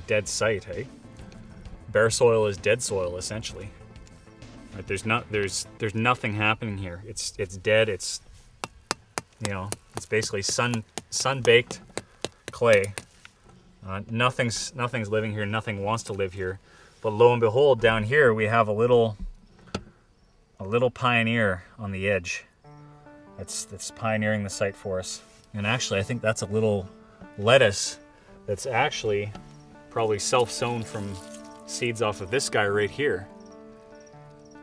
dead site, hey? Bare soil is dead soil, essentially. Right? There's nothing happening here. It's dead. It's, you know, it's basically sun-baked clay. Nothing's living here. Nothing wants to live here. But lo and behold, down here we have a little pioneer on the edge. That's pioneering the site for us. And actually, I think that's a little lettuce that's actually probably self-sown from seeds off of this guy right here.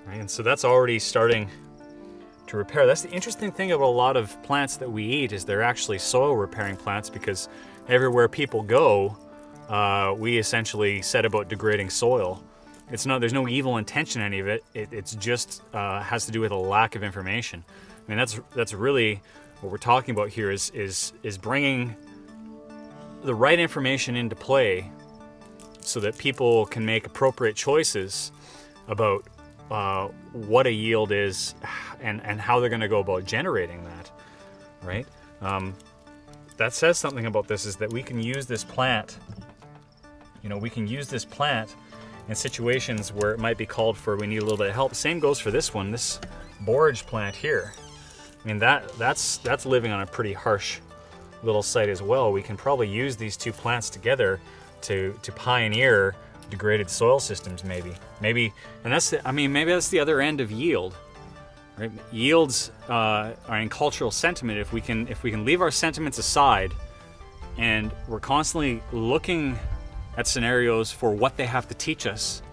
Right? And so that's already starting to repair. That's the interesting thing about a lot of plants that we eat, is they're actually soil repairing plants, because everywhere people go, we essentially set about degrading soil. There's no evil intention in any of it. It's just has to do with a lack of information. I mean, that's really what we're talking about here, is bringing the right information into play so that people can make appropriate choices about what a yield is and how they're going to go about generating that, right? That says something about this, is that we can use this plant, we can use this plant in situations where it might be called for, we need a little bit of help. Same goes for this one, this borage plant here. I mean, that's living on a pretty harsh little site as well. We can probably use these two plants together to pioneer degraded soil systems, maybe, and maybe that's the other end of yield, right? Yields are in cultural sentiment. If we can leave our sentiments aside, and we're constantly looking at scenarios for what they have to teach us,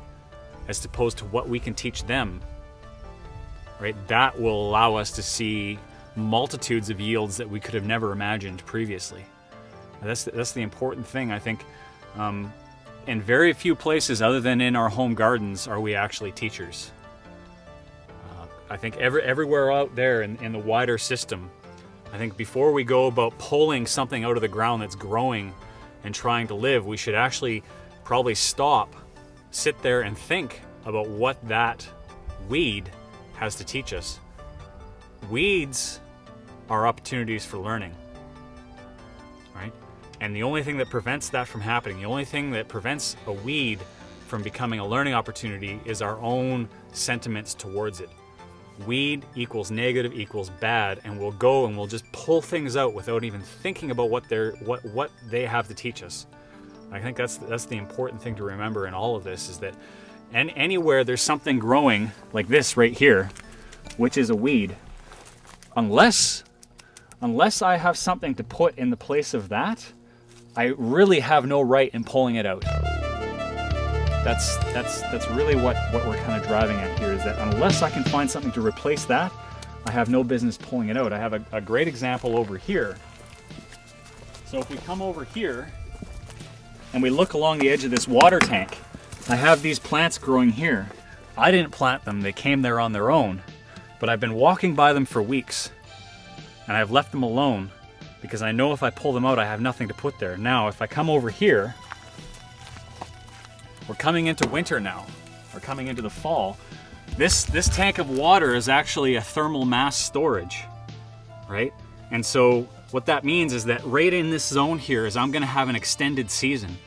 as opposed to what we can teach them, right? That will allow us to see multitudes of yields that we could have never imagined previously. That's the important thing, I think. In very few places other than in our home gardens are we actually teachers. I think everywhere out there in the wider system, I think before we go about pulling something out of the ground that's growing and trying to live, we should actually probably stop, sit there and think about what that weed has to teach us. Weeds are opportunities for learning, right? And the only thing that prevents that from happening, the only thing that prevents a weed from becoming a learning opportunity, is our own sentiments towards it. Weed equals negative equals bad, and we'll go and we'll just pull things out without even thinking about what they have to teach us. I think that's the important thing to remember in all of this, is that anywhere there's something growing like this right here, which is a weed, unless I have something to put in the place of that, I really have no right in pulling it out. That's really what we're kind of driving at here, is that unless I can find something to replace that, I have no business pulling it out. I have a great example over here. So if we come over here and we look along the edge of this water tank, I have these plants growing here. I didn't plant them, they came there on their own, but I've been walking by them for weeks, and I've left them alone because I know if I pull them out, I have nothing to put there. Now, if I come over here, we're coming into winter now. We're coming into the fall. This tank of water is actually a thermal mass storage, right? And so what that means is that right in this zone here is I'm gonna have an extended season.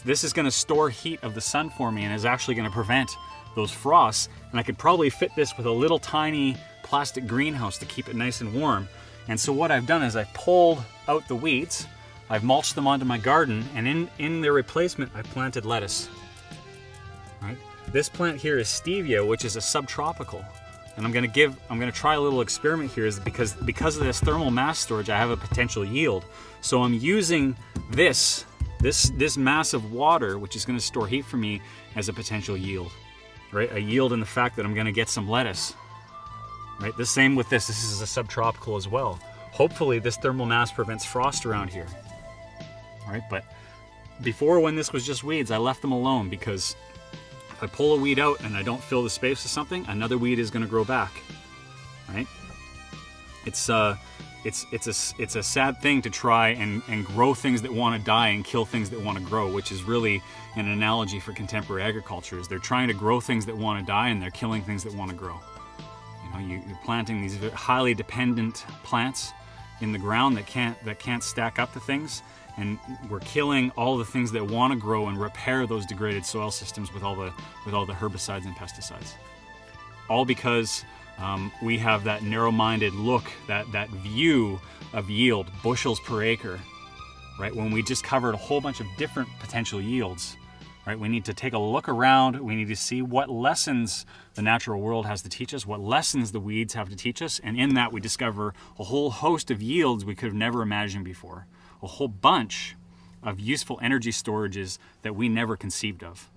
This is gonna store heat of the sun for me and is actually gonna prevent those frosts. And I could probably fit this with a little tiny plastic greenhouse to keep it nice and warm. And so what I've done is I've pulled out the weeds, I've mulched them onto my garden, and in their replacement, I planted lettuce. Right? This plant here is stevia, which is a subtropical. And I'm gonna try a little experiment here, is because of this thermal mass storage, I have a potential yield. So I'm using this mass of water, which is gonna store heat for me, as a potential yield. Right? A yield in the fact that I'm gonna get some lettuce. Right? The same with this is a subtropical as well. Hopefully this thermal mass prevents frost around here. All right, but before, when this was just weeds, I left them alone, because if I pull a weed out and I don't fill the space with something, another weed is gonna grow back, right? It's a sad thing to try and grow things that wanna die and kill things that wanna grow, which is really an analogy for contemporary agriculture, is they're trying to grow things that wanna die and they're killing things that wanna grow. You're planting these highly dependent plants in the ground that can't stack up to things, and we're killing all the things that want to grow and repair those degraded soil systems with all the herbicides and pesticides. All because we have that narrow-minded look, that view of yield, bushels per acre, right? When we just covered a whole bunch of different potential yields, right? We need to take a look around. We need to see what lessons the natural world has to teach us, what lessons the weeds have to teach us, and in that we discover a whole host of yields we could have never imagined before, a whole bunch of useful energy storages that we never conceived of.